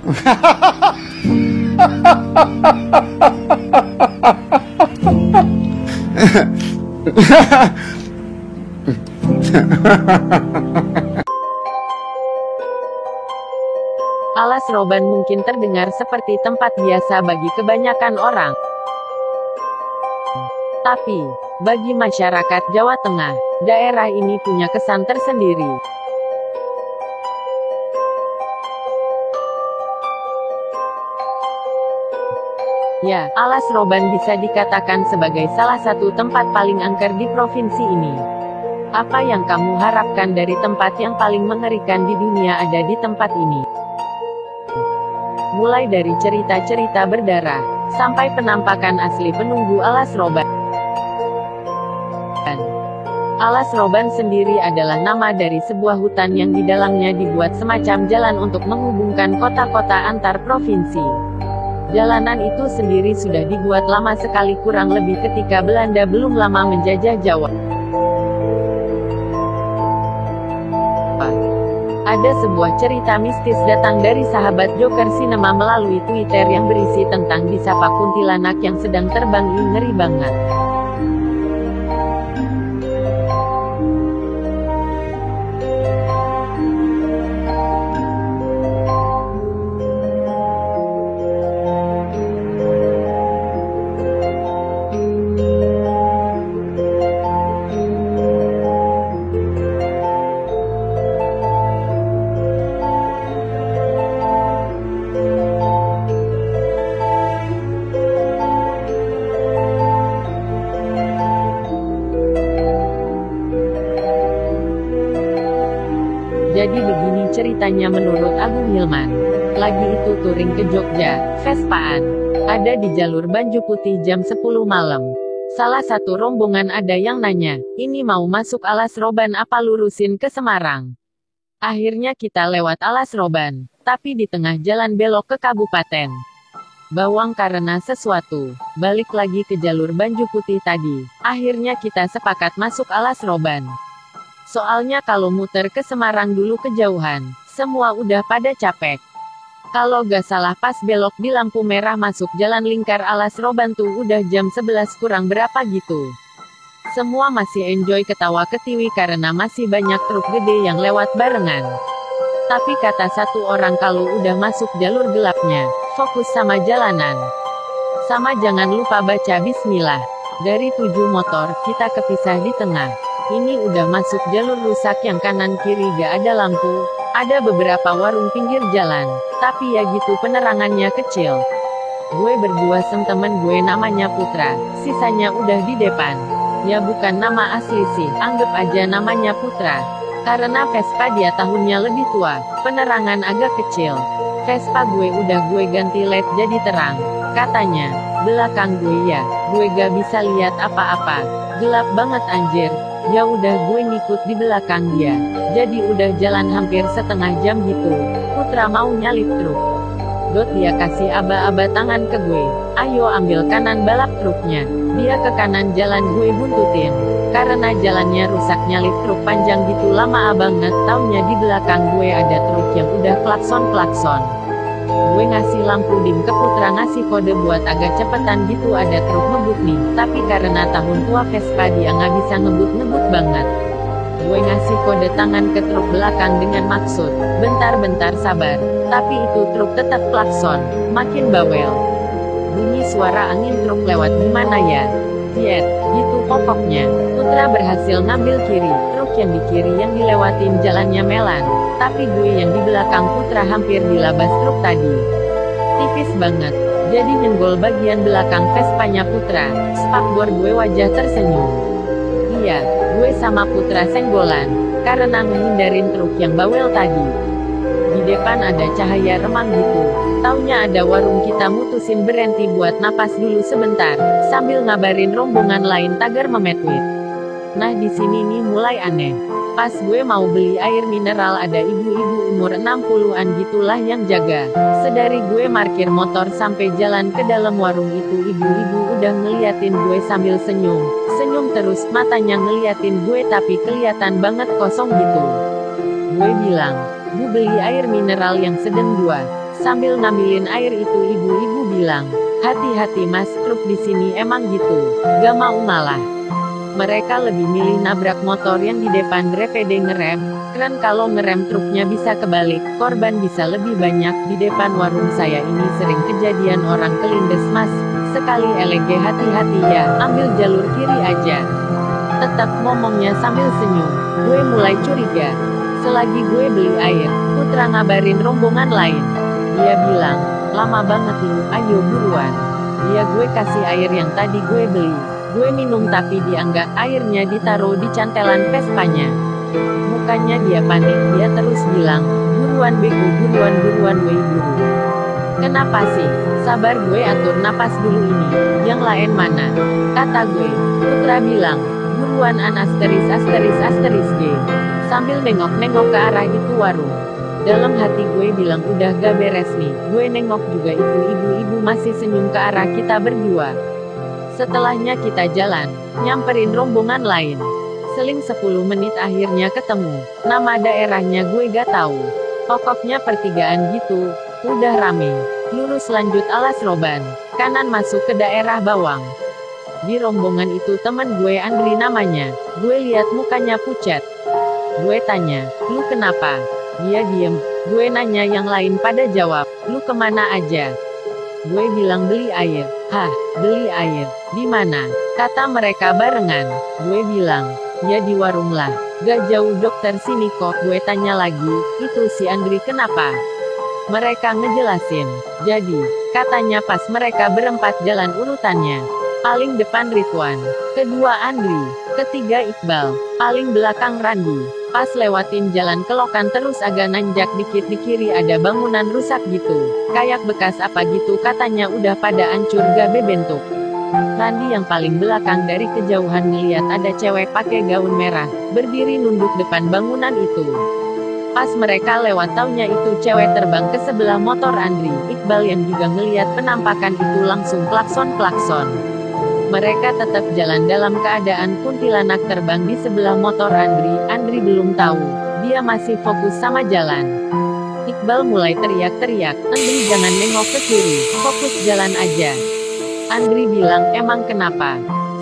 Alas Roban mungkin terdengar seperti tempat biasa bagi kebanyakan orang. Tapi, bagi masyarakat Jawa Tengah, daerah ini punya kesan tersendiri. Ya, Alas Roban bisa dikatakan sebagai salah satu tempat paling angker di provinsi ini. Apa yang kamu harapkan dari tempat yang paling mengerikan di dunia ada di tempat ini? Mulai dari cerita-cerita berdarah, sampai penampakan asli penunggu Alas Roban. Alas Roban sendiri adalah nama dari sebuah hutan yang di dalamnya dibuat semacam jalan untuk menghubungkan kota-kota antar provinsi. Jalanan itu sendiri sudah dibuat lama sekali, kurang lebih ketika Belanda belum lama menjajah Jawa. Ada sebuah cerita mistis datang dari sahabat Joker Cinema melalui Twitter yang berisi tentang disapa kuntilanak yang sedang terbang. Ngeri banget. Jadi begini ceritanya menurut Agung Hilman. Lagi itu touring ke Jogja, Vespaan. Ada di jalur Banju Putih jam 10 malam. Salah satu rombongan ada yang nanya, ini mau masuk Alas Roban apa lurusin ke Semarang? Akhirnya kita lewat Alas Roban, tapi di tengah jalan belok ke Kabupaten Bawang karena sesuatu. Balik lagi ke jalur Banju Putih tadi. Akhirnya kita sepakat masuk Alas Roban. Soalnya kalau muter ke Semarang dulu kejauhan, semua udah pada capek. Kalau gak salah pas belok di lampu merah masuk jalan lingkar Alas Roban tuh udah jam 11 kurang berapa gitu. Semua masih enjoy ketawa ketiwi karena masih banyak truk gede yang lewat barengan. Tapi kata satu orang kalau udah masuk jalur gelapnya, fokus sama jalanan. Sama jangan lupa baca bismillah. Dari 7 motor, kita kepisah di tengah. Ini udah masuk jalur rusak yang kanan kiri gak ada lampu. Ada beberapa warung pinggir jalan, tapi ya gitu penerangannya kecil. Gue berdua sama temen gue namanya Putra, sisanya udah di depan. Ya bukan nama asli sih, anggap aja namanya Putra. Karena Vespa dia tahunnya lebih tua, penerangan agak kecil. Vespa gue udah gue ganti LED jadi terang. Katanya, belakang gue ya, gue gak bisa lihat apa-apa. Gelap banget anjir. Ya udah gue ngikut di belakang dia. Jadi udah jalan hampir setengah jam gitu. Putra mau nyalip truk. Dia kasih aba-aba tangan ke gue. Ayo ambil kanan balap truknya. Dia ke kanan jalan gue buntutin. Karena jalannya rusak nyalip truk panjang gitu lama banget. Taunya di belakang gue ada truk yang udah klakson-klakson. Gue ngasih lampu dim ke Putra ngasih kode buat agak cepetan gitu ada truk ngebut nih. Tapi karena tahun tua Vespa dia nggak bisa ngebut-ngebut banget. Gue ngasih kode tangan ke truk belakang dengan maksud, bentar-bentar sabar. Tapi itu truk tetap klakson, makin bawel. Bunyi suara angin truk lewat gimana ya? Jet, gitu pokoknya. Putra berhasil ngambil kiri, truk yang di kiri yang dilewatin jalannya melan. Tapi gue yang di belakang Putra hampir dilabas truk tadi. Tipis banget. Jadi nyenggol bagian belakang Vespanya Putra. Spakbor gue wajah tersenyum. Iya, gue sama Putra senggolan. Karena ngehindarin truk yang bawel tadi. Di depan ada cahaya remang gitu. Taunya ada warung kita mutusin berhenti buat napas dulu sebentar. Sambil ngabarin rombongan lain tagar memetwit. Nah di sini nih mulai aneh. Pas gue mau beli air mineral ada ibu-ibu umur 60-an gitulah yang jaga. Sedari gue parkir motor sampai jalan ke dalam warung itu ibu-ibu udah ngeliatin gue sambil senyum. Senyum terus matanya ngeliatin gue tapi kelihatan banget kosong gitu. Gue bilang, Bu beli air mineral yang sedang 2. Sambil ngambilin air itu ibu-ibu bilang, hati-hati mas, truk di sini emang gitu, gak mau malah. Mereka lebih milih nabrak motor yang di depan daripada ngerem. Keren kalau ngerem truknya bisa kebalik, korban bisa lebih banyak. Di depan warung saya ini sering kejadian orang kelindes mas. Sekali elege hati-hati ya, ambil jalur kiri aja. Tetap ngomongnya sambil senyum. Gue mulai curiga. Selagi gue beli air, Putra ngabarin rombongan lain. Dia bilang, lama banget lu, ayo buruan. Dia gue kasih air yang tadi gue beli. Gue minum tapi dia enggak, airnya ditaruh di cantelan Vespanya. Mukanya dia panik, dia terus bilang, buruan bego, buruan wey buru. Kenapa sih? Sabar gue atur napas dulu ini, yang lain mana? Kata gue. Putra bilang, buruan an asteris G. Sambil nengok-nengok ke arah itu warung. Dalam hati gue bilang udah gak beres nih. Gue nengok juga itu ibu-ibu masih senyum ke arah kita berdua. Setelahnya kita jalan, nyamperin rombongan lain. Seling 10 menit akhirnya ketemu. Nama daerahnya gue gak tahu. Pokoknya pertigaan gitu. Udah rame. Lurus lanjut Alas Roban. Kanan masuk ke daerah Bawang. Di rombongan itu teman gue Andri namanya. Gue lihat mukanya pucat. Gue tanya, lu kenapa? Dia diem. Gue nanya yang lain pada jawab, lu kemana aja? Gue bilang beli air. Hah, beli air? Di mana? Kata mereka barengan. Gue bilang, ya di warung lah. Gak jauh dokter sini kok. Gue tanya lagi, itu si Andri kenapa? Mereka ngejelasin. Jadi, katanya pas mereka berempat jalan urutannya. Paling depan Ridwan. Kedua Andri. Ketiga Iqbal. Paling belakang Randi. Pas lewatin jalan kelokan terus agak nanjak dikit di kiri ada bangunan rusak gitu. Kayak bekas apa gitu katanya udah pada hancur gak bebentuk. Randi yang paling belakang dari kejauhan ngeliat ada cewek pakai gaun merah, berdiri nunduk depan bangunan itu. Pas mereka lewat taunya itu cewek terbang ke sebelah motor Andri. Iqbal yang juga ngeliat penampakan itu langsung klakson-klakson. Mereka tetap jalan dalam keadaan kuntilanak terbang di sebelah motor Andri. Andri belum tahu, dia masih fokus sama jalan. Iqbal mulai teriak-teriak, Andri jangan nengok ke kiri, fokus jalan aja. Andri bilang emang kenapa?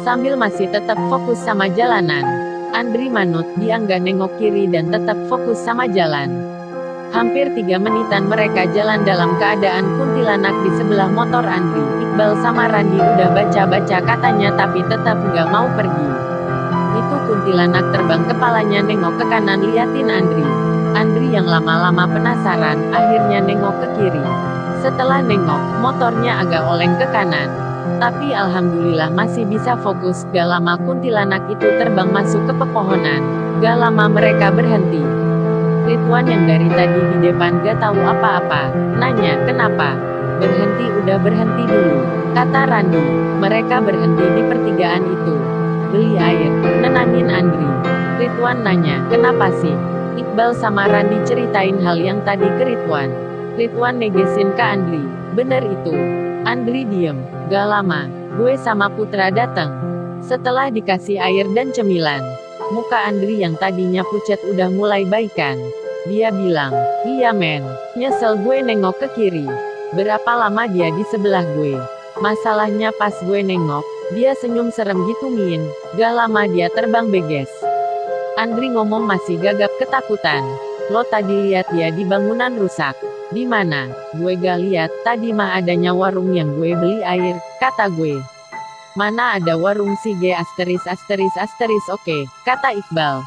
Sambil masih tetap fokus sama jalanan. Andri manut, dia nggak nengok kiri dan tetap fokus sama jalan. Hampir 3 menitan mereka jalan dalam keadaan kuntilanak di sebelah motor Andri. Iqbal sama Randi udah baca-baca katanya tapi tetap nggak mau pergi. Itu kuntilanak terbang kepalanya nengok ke kanan liatin Andri. Andri yang lama-lama penasaran, akhirnya nengok ke kiri. Setelah nengok, motornya agak oleng ke kanan. Tapi alhamdulillah masih bisa fokus. Gak lama kuntilanak itu terbang masuk ke pepohonan. Gak lama mereka berhenti. Ridwan yang dari tadi di depan gak tahu apa-apa, nanya, kenapa? Berhenti udah berhenti dulu, kata Randi. Mereka berhenti di pertigaan itu. Beli air, nenangin Andri. Ridwan nanya, kenapa sih? Iqbal sama Randi ceritain hal yang tadi ke Ridwan. Ridwan negesin ke Andri, bener itu. Andri diem, gak lama, gue sama Putra datang. Setelah dikasih air dan cemilan, muka Andri yang tadinya pucat udah mulai baikan. Dia bilang, iya men, nyesel gue nengok ke kiri. Berapa lama dia di sebelah gue? Masalahnya pas gue nengok, dia senyum serem gitu min. Gak lama dia terbang beges. Andri ngomong masih gagap ketakutan. Lo tadi lihat dia di bangunan rusak. Di mana? Gue gak lihat, tadi mah adanya warung yang gue beli air, kata gue. Mana ada warung si G asteris oke, kata Iqbal.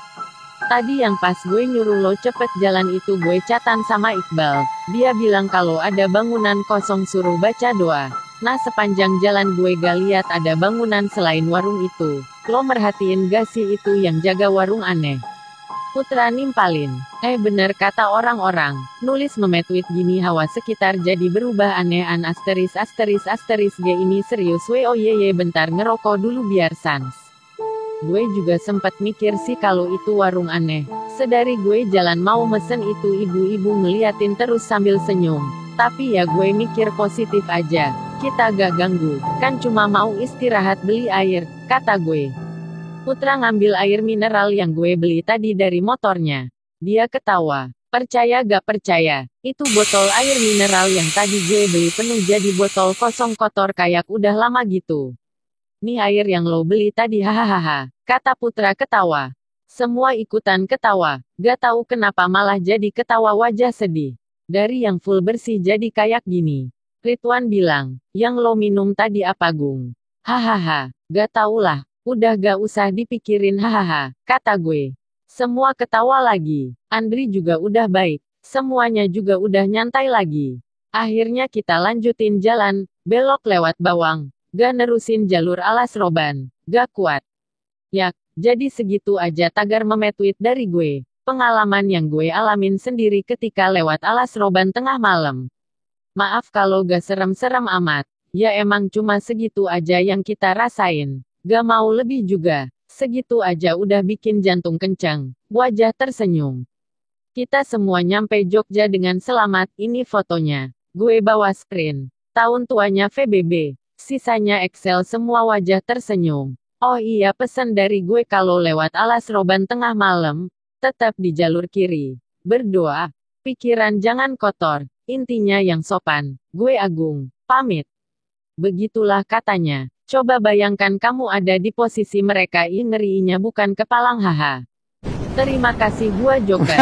Tadi yang pas gue nyuruh lo cepet jalan itu gue chatan sama Iqbal. Dia bilang kalau ada bangunan kosong suruh baca doa. Nah sepanjang jalan gue gak lihat ada bangunan selain warung itu. Lo merhatiin gak sih itu yang jaga warung aneh? Putra nimpalin. Bener kata orang-orang. Nulis memetweet gini hawa sekitar jadi berubah aneh-an asteris G ini serius woyy bentar ngerokok dulu biar sans. Gue juga sempat mikir sih kalau itu warung aneh. Sedari gue jalan mau mesen itu ibu-ibu ngeliatin terus sambil senyum. Tapi ya gue mikir positif aja. Kita gak ganggu, kan cuma mau istirahat beli air, kata gue. Putra ngambil air mineral yang gue beli tadi dari motornya. Dia ketawa. Percaya gak percaya, itu botol air mineral yang tadi gue beli penuh jadi botol kosong kotor kayak udah lama gitu. Nih air yang lo beli tadi hahaha, kata Putra ketawa. Semua ikutan ketawa, gak tahu kenapa malah jadi ketawa wajah sedih. Dari yang full bersih jadi kayak gini. Ridwan bilang, yang lo minum tadi apa Gung? Hahaha, gak taulah, udah gak usah dipikirin hahaha, kata gue. Semua ketawa lagi. Andri juga udah baik. Semuanya juga udah nyantai lagi. Akhirnya kita lanjutin jalan, belok lewat Bawang. Gak nerusin jalur Alas Roban. Gak kuat. Yak, jadi segitu aja tagar memetweet dari gue. Pengalaman yang gue alamin sendiri ketika lewat Alas Roban tengah malam. Maaf kalau gak serem-serem amat. Ya emang cuma segitu aja yang kita rasain. Gak mau lebih juga. Segitu aja udah bikin jantung kencang. Wajah tersenyum. Kita semua nyampe Jogja dengan selamat. Ini fotonya. Gue bawa screen. Tahun tuanya VBB. Sisanya Excel semua wajah tersenyum. Oh iya pesan dari gue kalau lewat Alas Roban tengah malam. Tetap di jalur kiri. Berdoa. Pikiran jangan kotor. Intinya yang sopan. Gue Agung. Pamit. Begitulah katanya. Coba bayangkan kamu ada di posisi mereka ngerinya bukan kepalang haha. Terima kasih gua Joker.